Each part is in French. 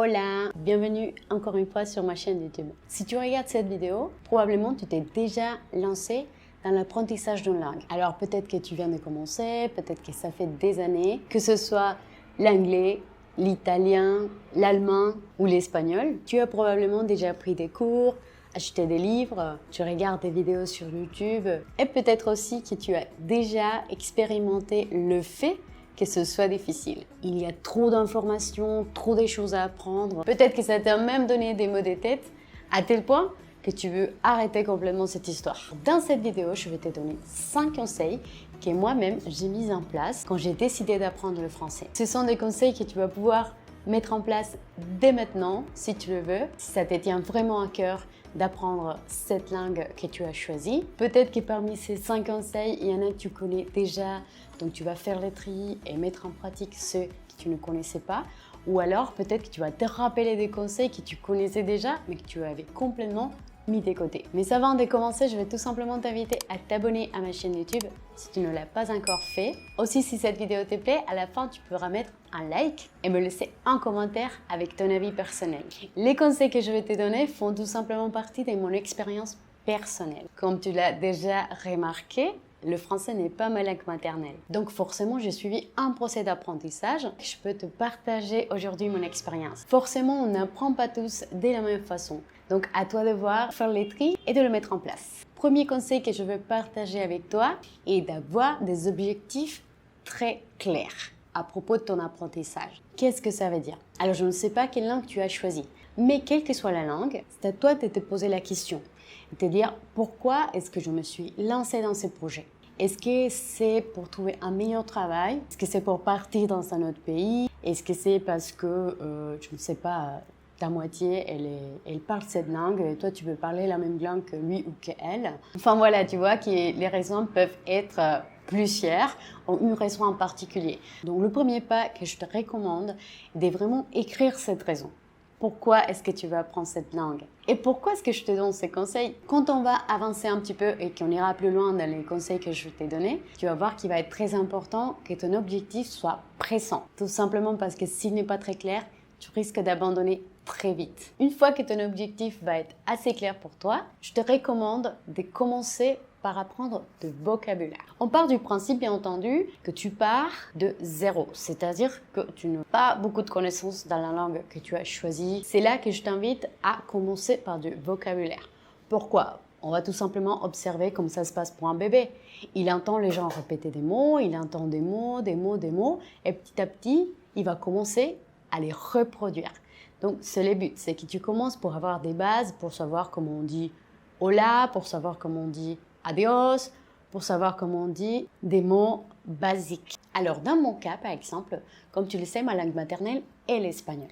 Hola, bienvenue encore une fois sur ma chaîne YouTube. Si tu regardes cette vidéo, probablement tu t'es déjà lancé dans l'apprentissage d'une langue. Alors peut-être que tu viens de commencer, peut-être que ça fait des années, que ce soit l'anglais, l'italien, l'allemand ou l'espagnol. Tu as probablement déjà pris des cours, acheté des livres, tu regardes des vidéos sur YouTube et peut-être aussi que tu as déjà expérimenté le fait que ce soit difficile. Il y a trop d'informations, trop de choses à apprendre. Peut-être que ça t'a même donné des maux de tête à tel point que tu veux arrêter complètement cette histoire. Dans cette vidéo, je vais te donner 5 conseils que moi-même j'ai mis en place quand j'ai décidé d'apprendre le français. Ce sont des conseils que tu vas pouvoir mettre en place dès maintenant si tu le veux, si ça te tient vraiment à cœur d'apprendre cette langue que tu as choisie. Peut-être que parmi ces 5 conseils, il y en a que tu connais déjà, donc tu vas faire le tri et mettre en pratique ceux que tu ne connaissais pas. Ou alors peut-être que tu vas te rappeler des conseils que tu connaissais déjà, mais que tu avais complètement mis de côté. Mais avant de commencer, je vais tout simplement t'inviter à t'abonner à ma chaîne YouTube si tu ne l'as pas encore fait. Aussi, si cette vidéo te plaît, à la fin, tu pourras mettre un like et me laisser un commentaire avec ton avis personnel. Les conseils que je vais te donner font tout simplement partie de mon expérience personnelle. Comme tu l'as déjà remarqué, le français n'est pas ma langue maternelle. Donc forcément, j'ai suivi un procès d'apprentissage. Je peux te partager aujourd'hui mon expérience. Forcément, on n'apprend pas tous de la même façon. Donc à toi de voir, faire les tri et de le mettre en place. Premier conseil que je veux partager avec toi est d'avoir des objectifs très clairs à propos de ton apprentissage. Qu'est-ce que ça veut dire? Alors je ne sais pas quelle langue tu as choisi, mais quelle que soit la langue, c'est à toi de te poser la question. Te dire pourquoi est-ce que je me suis lancée dans ce projet? Est-ce que c'est pour trouver un meilleur travail? Est-ce que c'est pour partir dans un autre pays? Est-ce que c'est parce que, je ne sais pas, ta moitié, elle parle cette langue et toi, tu veux parler la même langue que lui ou qu'elle? Enfin voilà, tu vois que les raisons peuvent être plusieurs ou une raison en particulier. Donc le premier pas que je te recommande est de vraiment écrire cette raison. Pourquoi est-ce que tu veux apprendre cette langue? Et pourquoi est-ce que je te donne ces conseils? Quand on va avancer un petit peu et qu'on ira plus loin dans les conseils que je t'ai donnés, tu vas voir qu'il va être très important que ton objectif soit pressant. Tout simplement parce que s'il n'est pas très clair, tu risques d'abandonner très vite. Une fois que ton objectif va être assez clair pour toi, je te recommande de commencer par apprendre de vocabulaire. On part du principe, bien entendu, que tu pars de zéro, c'est-à-dire que tu n'as pas beaucoup de connaissances dans la langue que tu as choisie. C'est là que je t'invite à commencer par du vocabulaire. Pourquoi? On va tout simplement observer comment ça se passe pour un bébé. Il entend les gens répéter des mots, il entend des mots, et petit à petit, il va commencer à les reproduire. Donc, c'est le but, c'est que tu commences pour avoir des bases, pour savoir comment on dit hola, pour savoir comment on dit adios, pour savoir comment on dit des mots basiques. Alors, dans mon cas, par exemple, comme tu le sais, ma langue maternelle est l'espagnol.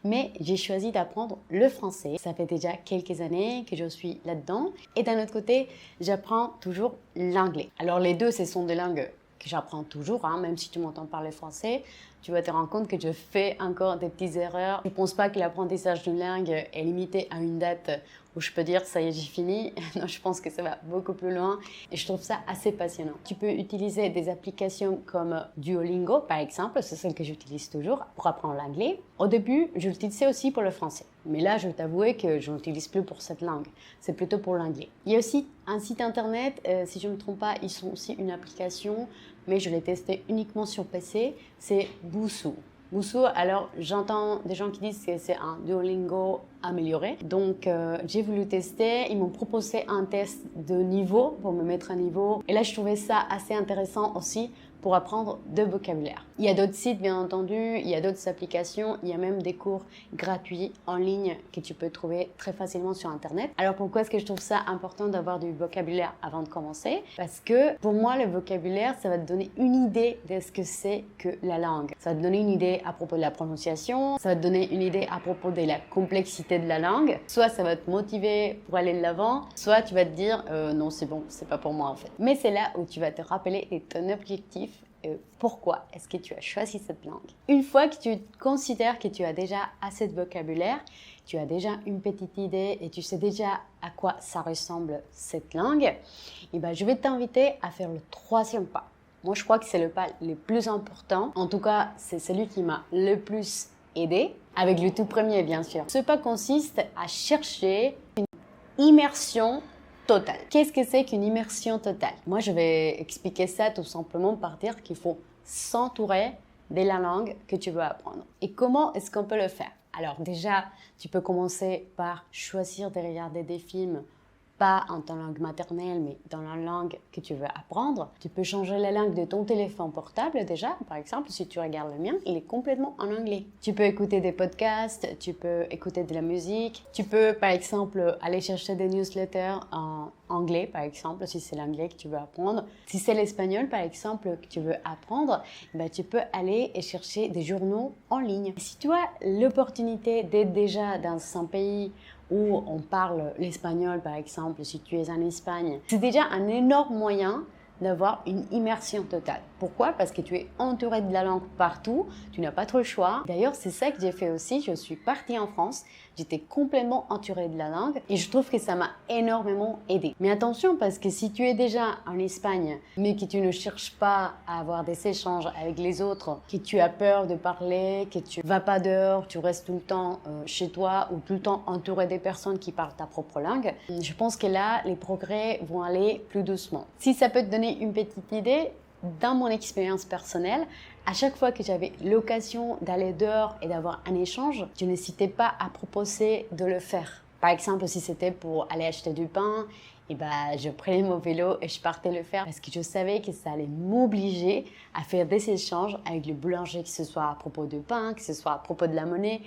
Mais j'ai choisi d'apprendre le français. Ça fait déjà quelques années que je suis là-dedans. Et d'un autre côté, j'apprends toujours l'anglais. Alors, les deux, ce sont des langues que j'apprends toujours, même si tu m'entends parler français, tu vas te rendre compte que je fais encore des petites erreurs. Je ne pense pas que l'apprentissage d'une langue est limité à une date où je peux dire ça y est, j'ai fini. Non, je pense que ça va beaucoup plus loin et je trouve ça assez passionnant. Tu peux utiliser des applications comme Duolingo, par exemple, c'est celle que j'utilise toujours pour apprendre l'anglais. Au début, je l'utilisais aussi pour le français. Mais là, je vais t'avouer que je n'utilise plus pour cette langue. C'est plutôt pour l'anglais. Il y a aussi un site internet, si je ne me trompe pas, ils sont aussi une application, mais je l'ai testé uniquement sur PC, c'est Busuu. Busuu, alors j'entends des gens qui disent que c'est un Duolingo amélioré. Donc j'ai voulu tester, ils m'ont proposé un test de niveau pour me mettre à niveau. Et là, je trouvais ça assez intéressant aussi pour apprendre de vocabulaire. Il y a d'autres sites, bien entendu, il y a d'autres applications, il y a même des cours gratuits en ligne que tu peux trouver très facilement sur Internet. Alors pourquoi est-ce que je trouve ça important d'avoir du vocabulaire avant de commencer? Parce que pour moi, le vocabulaire, ça va te donner une idée de ce que c'est que la langue. Ça va te donner une idée à propos de la prononciation, ça va te donner une idée à propos de la complexité de la langue. Soit ça va te motiver pour aller de l'avant, soit tu vas te dire non, c'est bon, c'est pas pour moi en fait. Mais c'est là où tu vas te rappeler de ton objectif. Pourquoi est-ce que tu as choisi cette langue? Une fois que tu considères que tu as déjà assez de vocabulaire, tu as déjà une petite idée et tu sais déjà à quoi ça ressemble cette langue, et ben, je vais t'inviter à faire le troisième pas. Moi, je crois que c'est le pas le plus important. En tout cas, c'est celui qui m'a le plus aidé, avec le tout premier bien sûr. Ce pas consiste à chercher une immersion totale. Qu'est-ce que c'est qu'une immersion totale? Moi, je vais expliquer ça tout simplement par dire qu'il faut s'entourer de la langue que tu veux apprendre. Et comment est-ce qu'on peut le faire? Alors déjà, tu peux commencer par choisir de regarder des films pas en ta langue maternelle, mais dans la langue que tu veux apprendre. Tu peux changer la langue de ton téléphone portable déjà. Par exemple, si tu regardes le mien, il est complètement en anglais. Tu peux écouter des podcasts, tu peux écouter de la musique. Tu peux, par exemple, aller chercher des newsletters en anglais, par exemple, si c'est l'anglais que tu veux apprendre. Si c'est l'espagnol, par exemple, que tu veux apprendre, ben, tu peux aller et chercher des journaux en ligne. Si tu as l'opportunité d'être déjà dans un pays où on parle l'espagnol, par exemple, si tu es en Espagne, c'est déjà un énorme moyen d'avoir une immersion totale. Pourquoi? Parce que tu es entouré de la langue partout, tu n'as pas trop le choix. D'ailleurs, c'est ça que j'ai fait aussi. Je suis partie en France, j'étais complètement entourée de la langue et je trouve que ça m'a énormément aidé. Mais attention, parce que si tu es déjà en Espagne, mais que tu ne cherches pas à avoir des échanges avec les autres, que tu as peur de parler, que tu vas pas dehors, tu restes tout le temps chez toi ou tout le temps entouré des personnes qui parlent ta propre langue, je pense que là, les progrès vont aller plus doucement. Si ça peut te donner une petite idée, dans mon expérience personnelle, à chaque fois que j'avais l'occasion d'aller dehors et d'avoir un échange, je n'hésitais pas à proposer de le faire. Par exemple, si c'était pour aller acheter du pain, et je prenais mon vélo et je partais le faire parce que je savais que ça allait m'obliger à faire des échanges avec le boulanger, que ce soit à propos de pain, que ce soit à propos de la monnaie,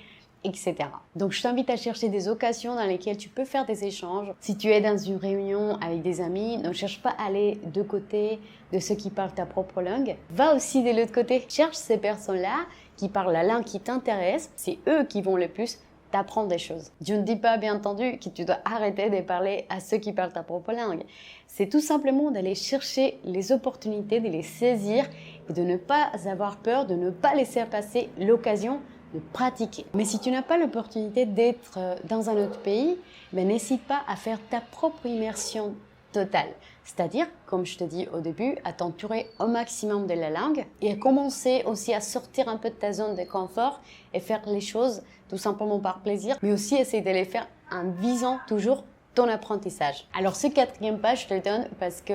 etc. Donc, je t'invite à chercher des occasions dans lesquelles tu peux faire des échanges. Si tu es dans une réunion avec des amis, ne cherche pas à aller de côté de ceux qui parlent ta propre langue. Va aussi de l'autre côté. Cherche ces personnes-là qui parlent la langue qui t'intéresse. C'est eux qui vont le plus t'apprendre des choses. Je ne dis pas, bien entendu, que tu dois arrêter de parler à ceux qui parlent ta propre langue. C'est tout simplement d'aller chercher les opportunités, de les saisir et de ne pas avoir peur, de ne pas laisser passer l'occasion de pratiquer. Mais si tu n'as pas l'opportunité d'être dans un autre pays, n'hésite pas à faire ta propre immersion totale. C'est-à-dire, comme je te dis au début, à t'entourer au maximum de la langue et à commencer aussi à sortir un peu de ta zone de confort et faire les choses tout simplement par plaisir, mais aussi essayer de les faire en visant toujours ton apprentissage. Alors ce quatrième pas, je te le donne parce que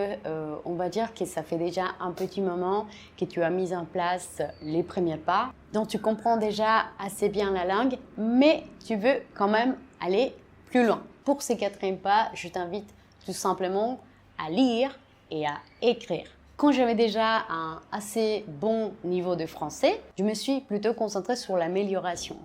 on va dire que ça fait déjà un petit moment que tu as mis en place les premiers pas. Donc tu comprends déjà assez bien la langue, mais tu veux quand même aller plus loin. Pour ce quatrième pas, je t'invite tout simplement à lire et à écrire. Quand j'avais déjà un assez bon niveau de français, je me suis plutôt concentrée sur l'amélioration.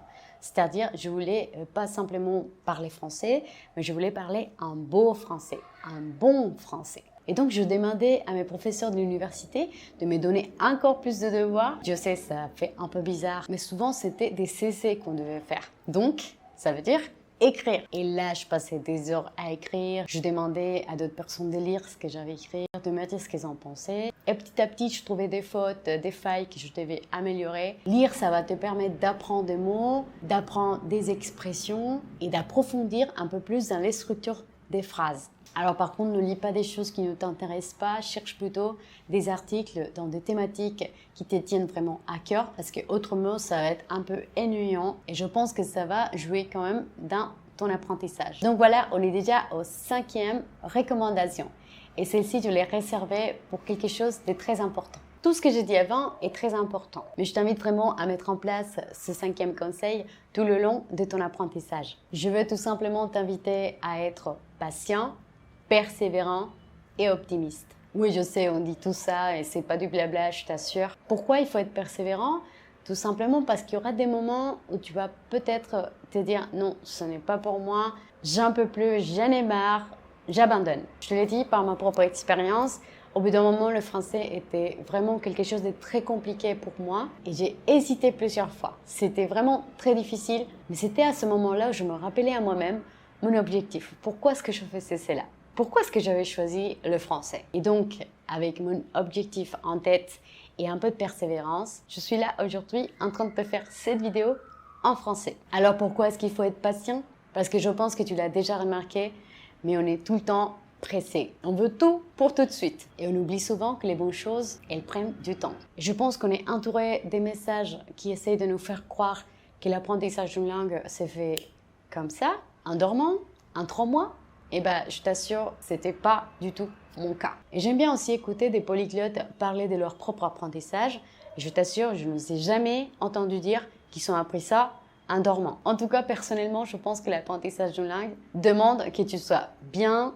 C'est-à-dire, je voulais pas simplement parler français, mais je voulais parler un beau français, un bon français. Et donc, je demandais à mes professeurs de l'université de me donner encore plus de devoirs. Je sais, ça fait un peu bizarre, mais souvent, c'était des CC qu'on devait faire. Donc, ça veut dire écrire. Et là, je passais des heures à écrire. Je demandais à d'autres personnes de lire ce que j'avais écrit, de me dire ce qu'ils en pensaient. Et petit à petit, je trouvais des fautes, des failles que je devais améliorer. Lire, ça va te permettre d'apprendre des mots, d'apprendre des expressions et d'approfondir un peu plus dans les structures des phrases. Alors par contre, ne lis pas des choses qui ne t'intéressent pas, cherche plutôt des articles dans des thématiques qui te tiennent vraiment à cœur parce que autrement, ça va être un peu ennuyant et je pense que ça va jouer quand même dans ton apprentissage. Donc voilà, on est déjà au 5e recommandation et celle-ci, je l'ai réservée pour quelque chose de très important. Tout ce que j'ai dit avant est très important, mais je t'invite vraiment à mettre en place ce 5e conseil tout le long de ton apprentissage. Je veux tout simplement t'inviter à être patient, persévérant et optimiste. Oui, je sais, on dit tout ça et c'est pas du blabla, je t'assure. Pourquoi il faut être persévérant? Tout simplement parce qu'il y aura des moments où tu vas peut-être te dire non, ce n'est pas pour moi, j'en peux plus, j'en ai marre, j'abandonne. Je te l'ai dit par ma propre expérience, au bout d'un moment, le français était vraiment quelque chose de très compliqué pour moi et j'ai hésité plusieurs fois. C'était vraiment très difficile, mais c'était à ce moment-là où je me rappelais à moi-même mon objectif. Pourquoi est-ce que je faisais cela? Pourquoi est-ce que j'avais choisi le français? Et donc, avec mon objectif en tête et un peu de persévérance, je suis là aujourd'hui en train de te faire cette vidéo en français. Alors pourquoi est-ce qu'il faut être patient? Parce que je pense que tu l'as déjà remarqué, mais on est tout le temps pressé. On veut tout pour tout de suite. Et on oublie souvent que les bonnes choses, elles prennent du temps. Je pense qu'on est entouré des messages qui essayent de nous faire croire que l'apprentissage d'une langue s'est fait comme ça, en dormant, en 3 mois, eh ben, je t'assure, c'était pas du tout mon cas. Et j'aime bien aussi écouter des polyglottes parler de leur propre apprentissage. Et je t'assure, je ne vous ai jamais entendu dire qu'ils ont appris ça en dormant. En tout cas, personnellement, je pense que l'apprentissage d'une langue demande que tu sois bien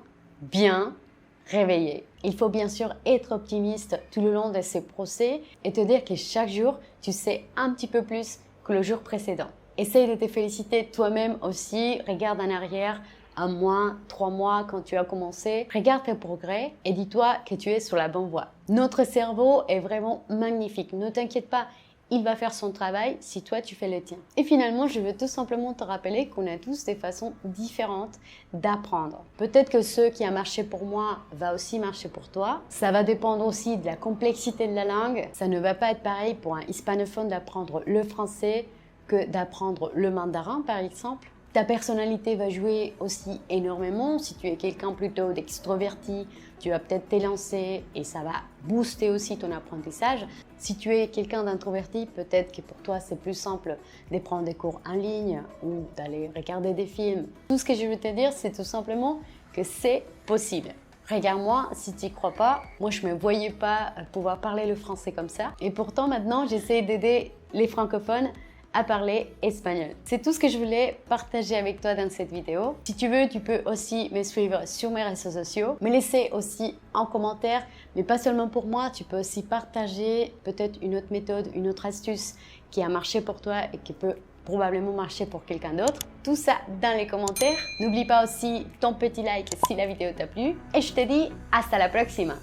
réveillé. Il faut bien sûr être optimiste tout le long de ces procès et te dire que chaque jour, tu sais un petit peu plus que le jour précédent. Essaye de te féliciter toi-même aussi. Regarde en arrière, 1 mois, 3 mois quand tu as commencé. Regarde tes progrès et dis-toi que tu es sur la bonne voie. Notre cerveau est vraiment magnifique. Ne t'inquiète pas, il va faire son travail si toi tu fais le tien. Et finalement, je veux tout simplement te rappeler qu'on a tous des façons différentes d'apprendre. Peut-être que ce qui a marché pour moi va aussi marcher pour toi. Ça va dépendre aussi de la complexité de la langue. Ça ne va pas être pareil pour un hispanophone d'apprendre le français que d'apprendre le mandarin par exemple. Ta personnalité va jouer aussi énormément. Si tu es quelqu'un plutôt d'extroverti, tu vas peut-être t'élancer et ça va booster aussi ton apprentissage. Si tu es quelqu'un d'introverti, peut-être que pour toi c'est plus simple de prendre des cours en ligne ou d'aller regarder des films. Tout ce que je veux te dire, c'est tout simplement que c'est possible. Regarde-moi, si tu n'y crois pas, moi je ne me voyais pas pouvoir parler le français comme ça. Et pourtant maintenant, j'essaie d'aider les francophones à parler espagnol. C'est tout ce que je voulais partager avec toi dans cette vidéo. Si tu veux, tu peux aussi me suivre sur mes réseaux sociaux, me laisser aussi en commentaire, mais pas seulement pour moi, tu peux aussi partager peut-être une autre méthode, une autre astuce qui a marché pour toi et qui peut probablement marcher pour quelqu'un d'autre. Tout ça dans les commentaires. N'oublie pas aussi ton petit like si la vidéo t'a plu et je te dis hasta la próxima.